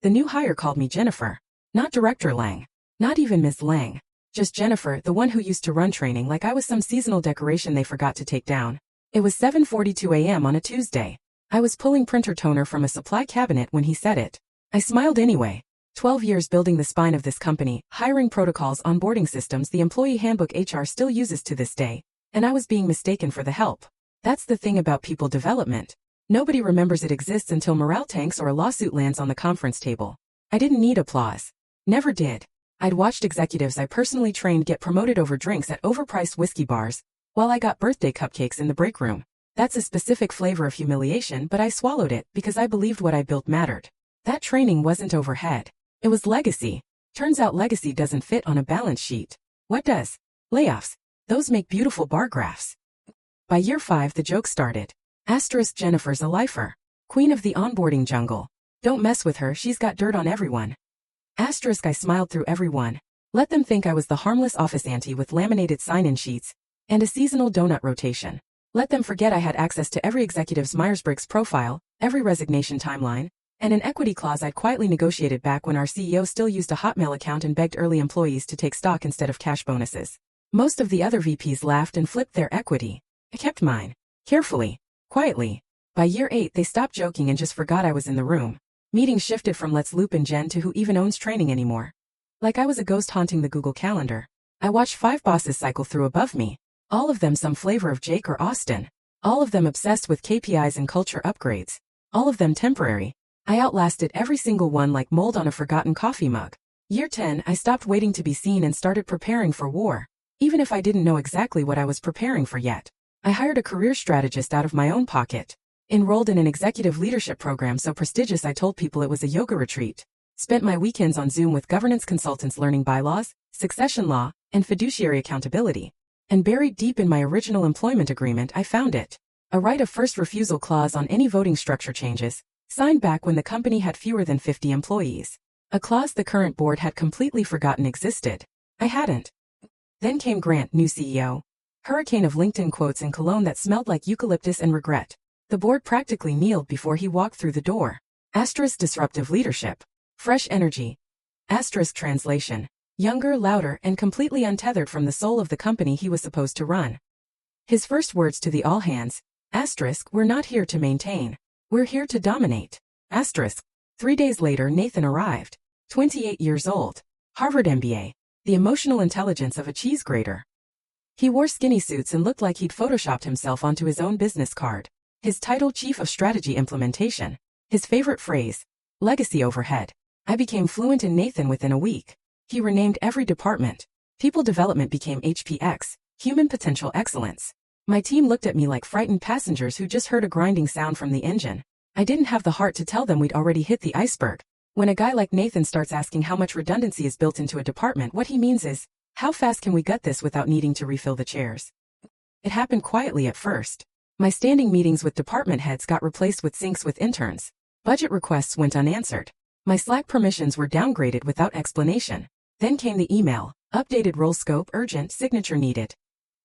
The new hire called me Jennifer. Not Director Lang. Not even Ms. Lang. Just Jennifer, the one who used to run training like I was some seasonal decoration they forgot to take down. It was 7:42 a.m. on a Tuesday. I was pulling printer toner from a supply cabinet when he said it. I smiled anyway. 12 years building the spine of this company, hiring protocols, onboarding systems the employee handbook HR still uses to this day, and I was being mistaken for the help. That's the thing about people development. Nobody remembers it exists until morale tanks or a lawsuit lands on the conference table. I didn't need applause. Never did. I'd watched executives I personally trained get promoted over drinks at overpriced whiskey bars, while I got birthday cupcakes in the break room. That's a specific flavor of humiliation, but I swallowed it because I believed what I built mattered. That training wasn't overhead. It was legacy. Turns out legacy doesn't fit on a balance sheet. What does? Layoffs. Those make beautiful bar graphs. By year 5 the joke started. Asterisk Jennifer's a lifer. Queen of the onboarding jungle. Don't mess with her, she's got dirt on everyone. Asterisk I smiled through everyone. Let them think I was the harmless office auntie with laminated sign-in sheets and a seasonal donut rotation. Let them forget I had access to every executive's Myers-Briggs profile, every resignation timeline, and an equity clause I'd quietly negotiated back when our CEO still used a Hotmail account and begged early employees to take stock instead of cash bonuses. Most of the other VPs laughed and flipped their equity. I kept mine. Carefully. Quietly. By year 8 they stopped joking and just forgot I was in the room. Meetings shifted from let's loop and Jen to who even owns training anymore. Like I was a ghost haunting the Google Calendar. I watched 5 bosses cycle through above me. All of them some flavor of Jake or Austin. All of them obsessed with KPIs and culture upgrades. All of them temporary. I outlasted every single one like mold on a forgotten coffee mug. Year 10 I stopped waiting to be seen and started preparing for war. Even if I didn't know exactly what I was preparing for yet. I hired a career strategist out of my own pocket. Enrolled in an executive leadership program so prestigious I told people it was a yoga retreat. Spent my weekends on Zoom with governance consultants learning bylaws, succession law, and fiduciary accountability. And buried deep in my original employment agreement I found it. A right of first refusal clause on any voting structure changes, signed back when the company had fewer than 50 employees. A clause the current board had completely forgotten existed. I hadn't. Then came Grant, new CEO. Hurricane of LinkedIn quotes and cologne that smelled like eucalyptus and regret. The board practically kneeled before he walked through the door. Asterisk disruptive leadership. Fresh energy. Asterisk translation. Younger, louder, and completely untethered from the soul of the company he was supposed to run. His first words to the all hands. Asterisk, we're not here to maintain. We're here to dominate. Asterisk. 3 days later Nathan arrived. 28 years old. Harvard MBA. The emotional intelligence of a cheese grater. He wore skinny suits and looked like he'd photoshopped himself onto his own business card. His title, Chief of Strategy Implementation. His favorite phrase, legacy overhead. I became fluent in Nathan within a week. He renamed every department. People development became HPX, Human Potential Excellence. My team looked at me like frightened passengers who just heard a grinding sound from the engine. I didn't have the heart to tell them we'd already hit the iceberg. When a guy like Nathan starts asking how much redundancy is built into a department, what he means is, how fast can we gut this without needing to refill the chairs? It happened quietly at first. My standing meetings with department heads got replaced with syncs with interns. Budget requests went unanswered. My Slack permissions were downgraded without explanation. Then came the email, updated role scope, urgent, signature needed.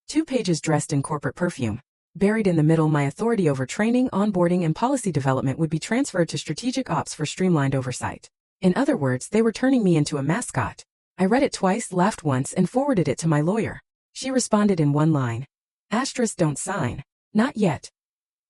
2 pages dressed in corporate perfume. Buried in the middle, my authority over training, onboarding, and policy development would be transferred to strategic ops for streamlined oversight. In other words, they were turning me into a mascot. I read it twice, laughed once, and forwarded it to my lawyer. She responded in one line. Asterisk, don't sign. Not yet.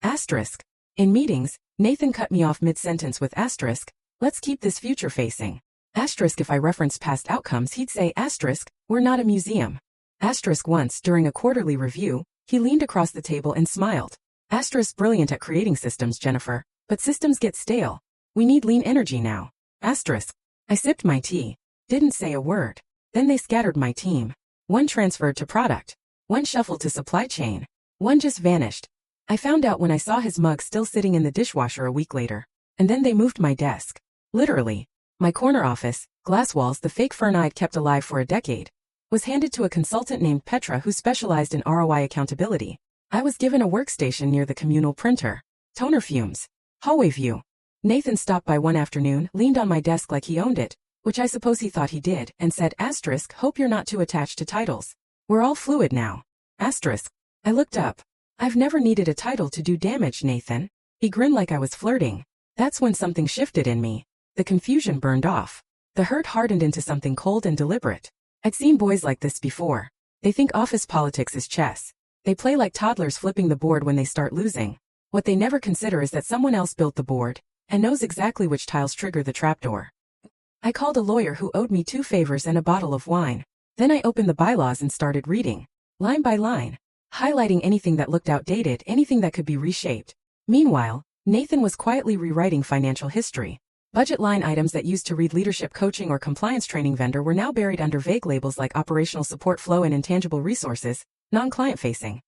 Asterisk. In meetings, Nathan cut me off mid-sentence with asterisk, let's keep this future-facing. Asterisk, if I referenced past outcomes he'd say asterisk, we're not a museum. Asterisk, once, during a quarterly review, he leaned across the table and smiled. Asterisk, brilliant at creating systems, Jennifer, but systems get stale. We need lean energy now. Asterisk. I sipped my tea. Didn't say a word. Then they scattered my team. One transferred to product. One shuffled to supply chain. One just vanished. I found out when I saw his mug still sitting in the dishwasher a week later. And then they moved my desk. Literally. My corner office, glass walls, the fake fern I'd kept alive for a decade, was handed to a consultant named Petra who specialized in ROI accountability. I was given a workstation near the communal printer. Toner fumes. Hallway view. Nathan stopped by one afternoon, leaned on my desk like he owned it, which I suppose he thought he did, and said, asterisk, hope you're not too attached to titles. We're all fluid now. Asterisk. I looked up. I've never needed a title to do damage, Nathan. He grinned like I was flirting. That's when something shifted in me. The confusion burned off. The hurt hardened into something cold and deliberate. I'd seen boys like this before. They think office politics is chess. They play like toddlers flipping the board when they start losing. What they never consider is that someone else built the board and knows exactly which tiles trigger the trapdoor. I called a lawyer who owed me 2 favors and a bottle of wine. Then I opened the bylaws and started reading, line by line, highlighting anything that looked outdated, anything that could be reshaped. Meanwhile, Nathan was quietly rewriting financial history. Budget line items that used to read leadership coaching or compliance training vendor were now buried under vague labels like operational support flow and intangible resources, non-client facing.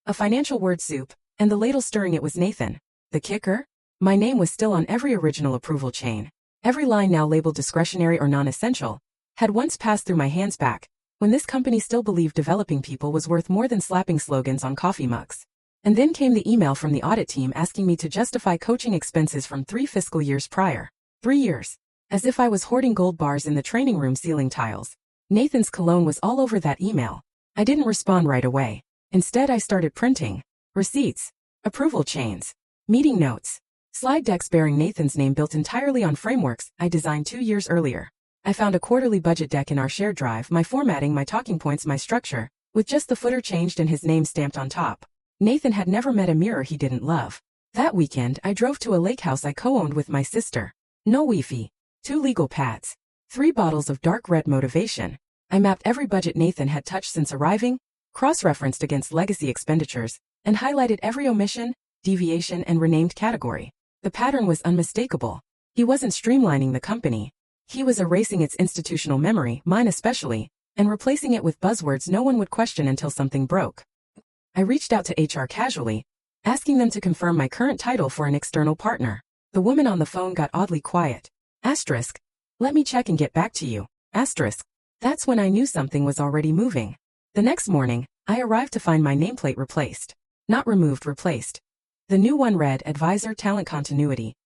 A financial word soup, and the ladle stirring it was Nathan. The kicker? My name was still on every original approval chain. Every line now labeled discretionary or non-essential had once passed through my hands back, when this company still believed developing people was worth more than slapping slogans on coffee mugs. And then came the email from the audit team asking me to justify coaching expenses from 3 fiscal years prior. 3 years. As if I was hoarding gold bars in the training room ceiling tiles. Nathan's cologne was all over that email. I didn't respond right away. Instead, I started printing receipts, approval chains, meeting notes, slide decks bearing Nathan's name built entirely on frameworks I designed 2 years earlier. I found a quarterly budget deck in our shared drive, my formatting, my talking points, my structure, with just the footer changed and his name stamped on top. Nathan had never met a mirror he didn't love. That weekend, I drove to a lake house I co-owned with my sister. No Wi-Fi, 2 legal pads, 3 bottles of dark red motivation. I mapped every budget Nathan had touched since arriving, cross-referenced against legacy expenditures, and highlighted every omission, deviation, and renamed category. The pattern was unmistakable. He wasn't streamlining the company. He was erasing its institutional memory, mine especially, and replacing it with buzzwords no one would question until something broke. I reached out to HR casually, asking them to confirm my current title for an external partner. The woman on the phone got oddly quiet. Asterisk. Let me check and get back to you. Asterisk. That's when I knew something was already moving. The next morning, I arrived to find my nameplate replaced. Not removed, replaced. The new one read, Advisor Talent Continuity.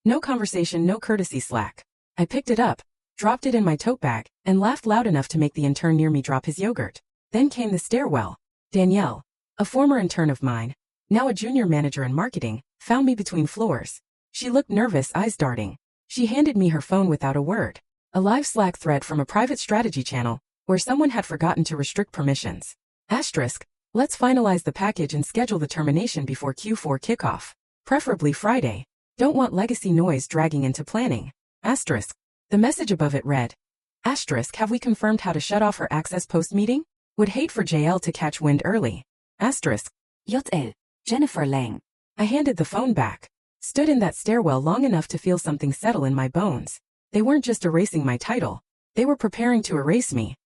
No conversation, no courtesy slack. I picked it up, dropped it in my tote bag, and laughed loud enough to make the intern near me drop his yogurt. Then came the stairwell. Danielle, a former intern of mine, now a junior manager in marketing, found me between floors. She looked nervous, eyes darting. She handed me her phone without a word. A live Slack thread from a private strategy channel, where someone had forgotten to restrict permissions. Asterisk. Let's finalize the package and schedule the termination before Q4 kickoff. Preferably Friday. Don't want legacy noise dragging into planning. Asterisk. The message above it read. Asterisk. Have we confirmed how to shut off her access post-meeting? Would hate for JL to catch wind early. Asterisk. JL. Jennifer Lang. I handed the phone back. Stood in that stairwell long enough to feel something settle in my bones. They weren't just erasing my title. They were preparing to erase me.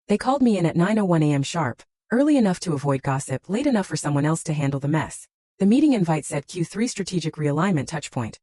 They called me in at 9:01 a.m. sharp, early enough to avoid gossip, late enough for someone else to handle the mess. The meeting invite said Q3 Strategic Realignment Touchpoint.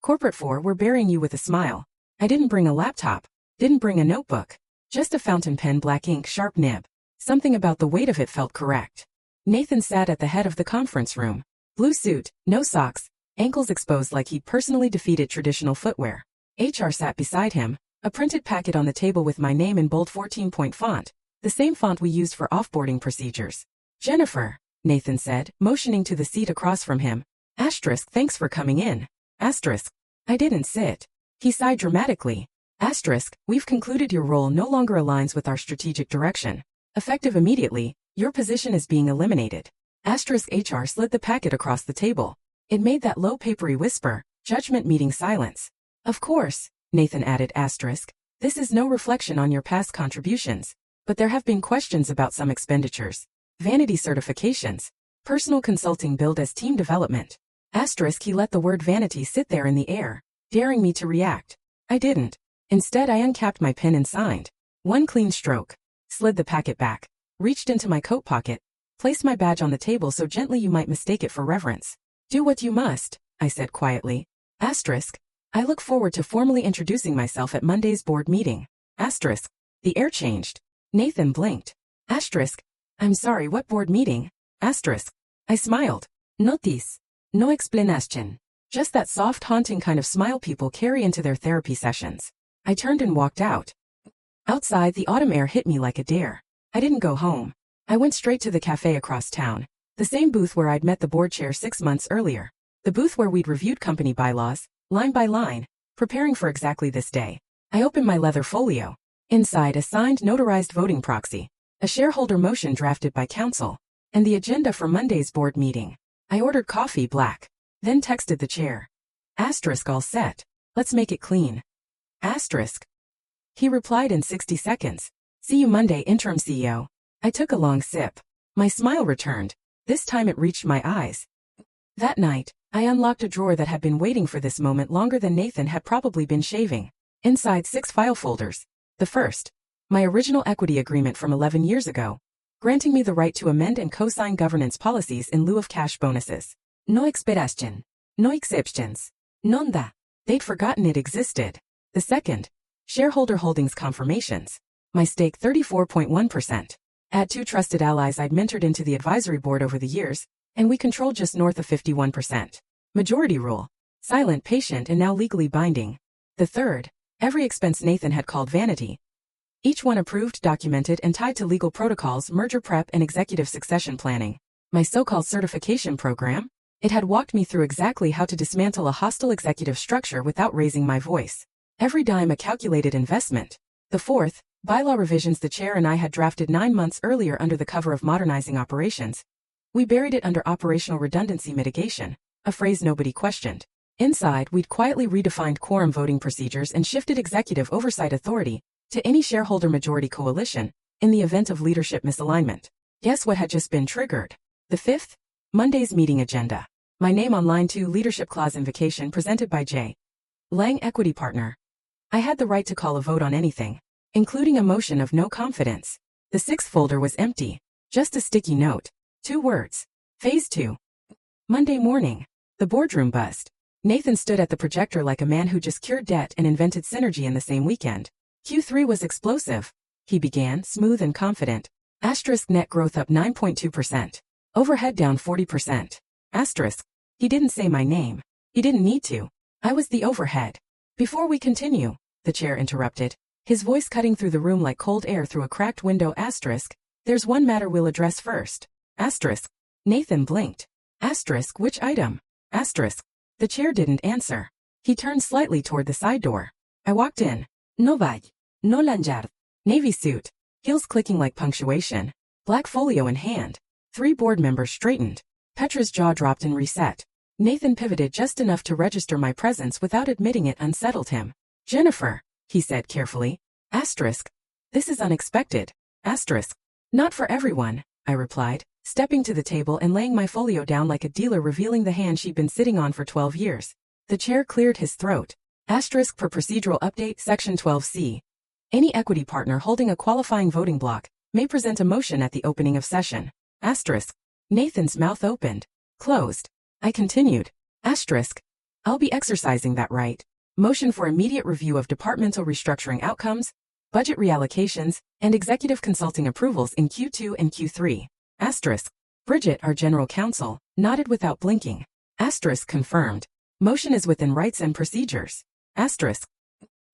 Corporate 4, we're burying you with a smile. I didn't bring a laptop. Didn't bring a notebook. Just a fountain pen, black ink, sharp nib. Something about the weight of it felt correct. Nathan sat at the head of the conference room. Blue suit, no socks, ankles exposed like he'd personally defeated traditional footwear. HR sat beside him, a printed packet on the table with my name in bold 14-point font, the same font we used for offboarding procedures. Jennifer, Nathan said, motioning to the seat across from him. Asterisk, thanks for coming in. Asterisk. I didn't sit. He sighed dramatically. Asterisk, we've concluded your role no longer aligns with our strategic direction. Effective immediately, your position is being eliminated. Asterisk. HR slid the packet across the table. It made that low papery whisper, judgment meeting silence. Of course, Nathan added. Asterisk. This is no reflection on your past contributions, but there have been questions about some expenditures. Vanity certifications. Personal consulting billed as team development. Asterisk. He let the word vanity sit there in the air, daring me to react. I didn't. Instead, I uncapped my pen and signed. One clean stroke. Slid the packet back. Reached into my coat pocket. Placed my badge on the table so gently you might mistake it for reverence. Do what you must, I said quietly. Asterisk. I look forward to formally introducing myself at Monday's board meeting. Asterisk. The air changed. Nathan blinked. Asterisk. I'm sorry, what board meeting? Asterisk. I smiled. Notice. No explanation. Just that soft, haunting kind of smile people carry into their therapy sessions. I turned and walked out. Outside, the autumn air hit me like a dare. I didn't go home. I went straight to the cafe across town. The same booth where I'd met the board chair 6 months earlier. The booth where we'd reviewed company bylaws, line by line, preparing for exactly this day. I opened my leather folio. Inside, a signed notarized voting proxy, a shareholder motion drafted by counsel, and the agenda for Monday's board meeting. I ordered coffee black, then texted the chair. Asterisk all set. Let's make it clean. Asterisk. He replied in 60 seconds. See you Monday, interim CEO. I took a long sip. My smile returned. This time it reached my eyes. That night, I unlocked a drawer that had been waiting for this moment longer than Nathan had probably been shaving. Inside 6 file folders. The first, my original equity agreement from 11 years ago, granting me the right to amend and co-sign governance policies in lieu of cash bonuses. No exception. No exceptions. Nonda. They'd forgotten it existed. The second, shareholder holdings confirmations. My stake 34.1%. Add 2 trusted allies I'd mentored into the advisory board over the years, and we controlled just north of 51%. Majority rule. Silent, patient, and now legally binding. The third, every expense Nathan had called vanity. Each one approved, documented, and tied to legal protocols, merger prep, and executive succession planning. My so-called certification program? It had walked me through exactly how to dismantle a hostile executive structure without raising my voice. Every dime a calculated investment. The fourth, bylaw revisions the chair and I had drafted 9 months earlier under the cover of modernizing operations. We buried it under operational redundancy mitigation, a phrase nobody questioned. Inside, we'd quietly redefined quorum voting procedures and shifted executive oversight authority to any shareholder majority coalition in the event of leadership misalignment. Guess what had just been triggered? The fifth, Monday's meeting agenda. My name on line 2, leadership clause invocation presented by J. Lang, equity partner. I had the right to call a vote on anything, including a motion of no confidence. The 6th folder was empty, just a sticky note. 2 words. Phase 2. Monday morning. The boardroom buzzed. Nathan stood at the projector like a man who just cured debt and invented synergy in the same weekend. Q3 was explosive. He began, smooth and confident. Asterisk net growth up 9.2%. Overhead down 40%. Asterisk. He didn't say my name. He didn't need to. I was the overhead. Before we continue, the chair interrupted, his voice cutting through the room like cold air through a cracked window. Asterisk. There's one matter we'll address first. Asterisk. Nathan blinked. Asterisk. Which item? Asterisk. The chair didn't answer. He turned slightly toward the side door. I walked in. No vague. No lanyard. Navy suit. Heels clicking like punctuation. Black folio in hand. 3 board members straightened. Petra's jaw dropped and reset. Nathan pivoted just enough to register my presence without admitting it unsettled him. Jennifer, he said carefully. Asterisk. This is unexpected. Asterisk. Not for everyone, I replied, stepping to the table and laying my folio down like a dealer revealing the hand she'd been sitting on for 12 years. The chair cleared his throat. Asterisk per procedural update, section 12C. Any equity partner holding a qualifying voting block may present a motion at the opening of session. Asterisk. Nathan's mouth opened. Closed. I continued. Asterisk. I'll be exercising that right. Motion for immediate review of departmental restructuring outcomes, budget reallocations, and executive consulting approvals in Q2 and Q3. Asterisk. Bridget, our general counsel, nodded without blinking. Asterisk confirmed. Motion is within rights and procedures. Asterisk.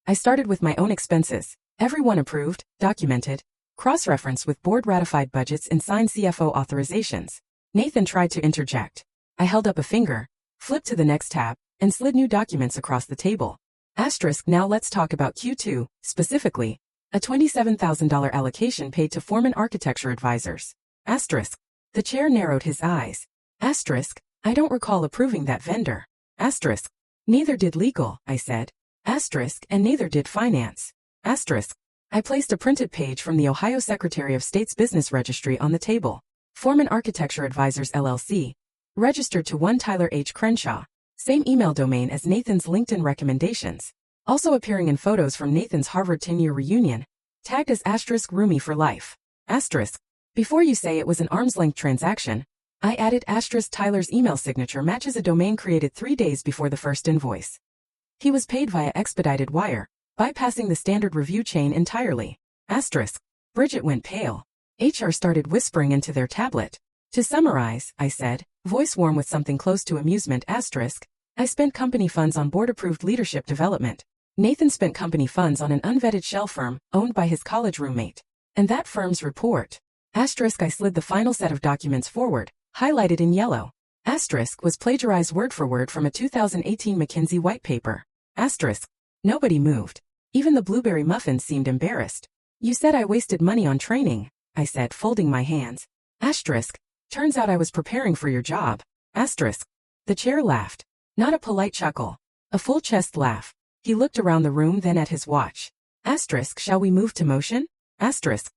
I started with my own expenses. Everyone approved, documented, cross-referenced with board-ratified budgets and signed CFO authorizations. Nathan tried to interject. I held up a finger, flipped to the next tab, and slid new documents across the table. Asterisk. Now let's talk about Q2, specifically, a $27,000 allocation paid to Foreman Architecture Advisors. Asterisk. The chair narrowed his eyes. Asterisk. I don't recall approving that vendor. Asterisk. Neither did legal, I said. Asterisk. And neither did finance. Asterisk. I placed a printed page from the Ohio Secretary of State's Business Registry on the table. Foreman Architecture Advisors LLC. Registered to 1 Tyler H. Crenshaw. Same email domain as Nathan's LinkedIn recommendations. Also appearing in photos from Nathan's Harvard 10-year reunion. Tagged as asterisk roomie for life. Asterisk. Before you say it was an arm's-length transaction, I added asterisk Tyler's email signature matches a domain created 3 days before the first invoice. He was paid via expedited wire, bypassing the standard review chain entirely. Asterisk. Bridget went pale. HR started whispering into their tablet. To summarize, I said, voice warm with something close to amusement. Asterisk. I spent company funds on board-approved leadership development. Nathan spent company funds on an unvetted shell firm owned by his college roommate. And that firm's report. Asterisk. I slid the final set of documents forward, highlighted in yellow. Asterisk was plagiarized word for word from a 2018 McKinsey white paper. Asterisk. Nobody moved. Even the blueberry muffins seemed embarrassed. You said I wasted money on training, I said, folding my hands. Asterisk. Turns out I was preparing for your job. Asterisk. The chair laughed. Not a polite chuckle. A full chest laugh. He looked around the room, then at his watch. Asterisk. Shall we move to motion? Asterisk.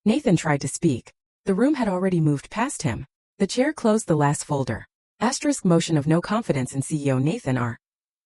Nathan tried to speak. The room had already moved past him. The chair closed the last folder. Asterisk. Motion of no confidence in CEO Nathan R.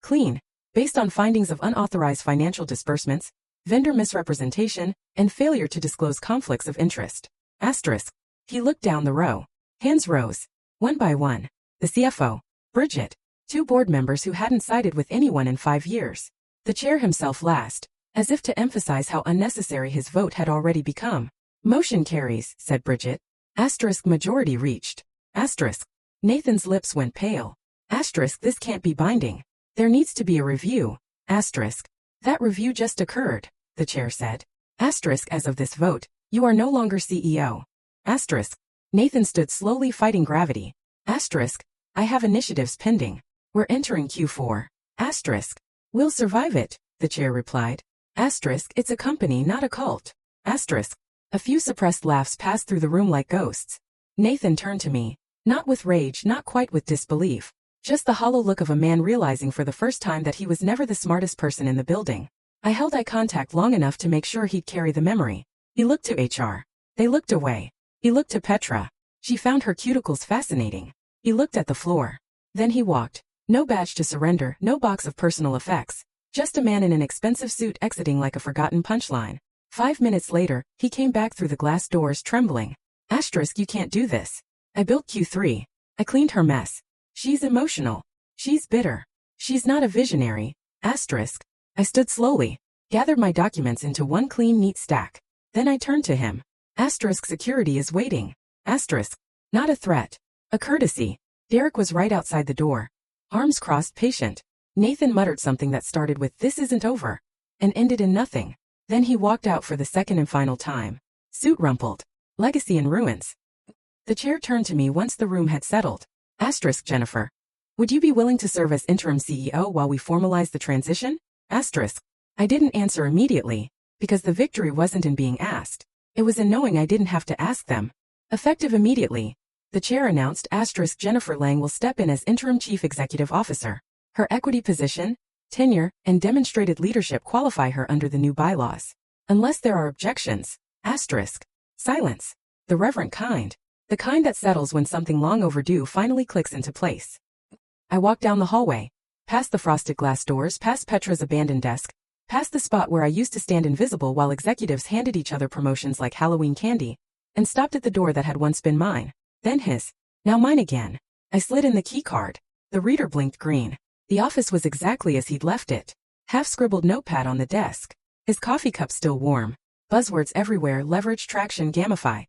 Clean. Based on findings of unauthorized financial disbursements, vendor misrepresentation, and failure to disclose conflicts of interest. Asterisk. He looked down the row. Hands rose. One by one. The CFO, Bridget, 2 board members who hadn't sided with anyone in 5 years. The chair himself last, as if to emphasize how unnecessary his vote had already become. Motion carries, said Bridget. Asterisk. Majority reached. Asterisk. Nathan's lips went pale. Asterisk. This can't be binding. There needs to be a review. Asterisk. That review just occurred, the chair said. Asterisk. As of this vote, you are no longer CEO. Asterisk. Nathan stood slowly, fighting gravity. Asterisk. I have initiatives pending. We're entering Q4. Asterisk. We'll survive it, the chair replied. Asterisk. It's a company, not a cult. Asterisk. A few suppressed laughs passed through the room like ghosts. Nathan turned to me. Not with rage, not quite with disbelief. Just the hollow look of a man realizing for the first time that he was never the smartest person in the building. I held eye contact long enough to make sure he'd carry the memory. He looked to HR. They looked away. He looked to Petra. She found her cuticles fascinating. He looked at the floor. Then he walked. No badge to surrender, no box of personal effects. Just a man in an expensive suit exiting like a forgotten punchline. 5 minutes later, he came back through the glass doors trembling. Asterisk. You can't do this. I built Q3. I cleaned her mess. She's emotional. She's bitter. She's not a visionary. Asterisk. I stood slowly, gathered my documents into one clean, neat stack. Then I turned to him. Asterisk. Security is waiting. Asterisk. Not a threat. A courtesy. Derek was right outside the door. Arms crossed, patient. Nathan muttered something that started with "This isn't over," and ended in nothing. Then he walked out for the second and final time. Suit rumpled. Legacy in ruins. The chair turned to me once the room had settled. Asterisk. Jennifer. Would you be willing to serve as interim CEO while we formalize the transition? Asterisk. I didn't answer immediately, because the victory wasn't in being asked. It was in knowing I didn't have to ask them. Effective immediately, the chair announced. Asterisk. Jennifer Lang will step in as interim chief executive officer. Her equity position, tenure, and demonstrated leadership qualify her under the new bylaws. Unless there are objections. Asterisk. Silence. The reverent kind. The kind that settles when something long overdue finally clicks into place. I walked down the hallway, past the frosted glass doors, past Petra's abandoned desk, past the spot where I used to stand invisible while executives handed each other promotions like Halloween candy, and stopped at the door that had once been mine, then his, now mine again. I slid in the key card. The reader blinked green. The office was exactly as he'd left it. Half-scribbled notepad on the desk. His coffee cup still warm. Buzzwords everywhere: leverage, traction, gamify.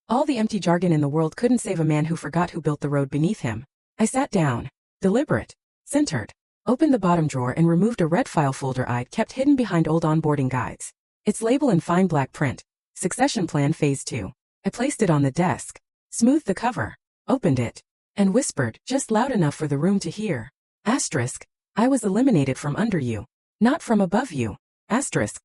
All the empty jargon in the world couldn't save a man who forgot who built the road beneath him. I sat down, deliberate, centered, opened the bottom drawer and removed a red file folder I'd kept hidden behind old onboarding guides. Its label in fine black print. Succession Plan Phase 2. I placed it on the desk, smoothed the cover, opened it, and whispered, just loud enough for the room to hear. Asterisk. I was eliminated from under you, not from above you. Asterisk.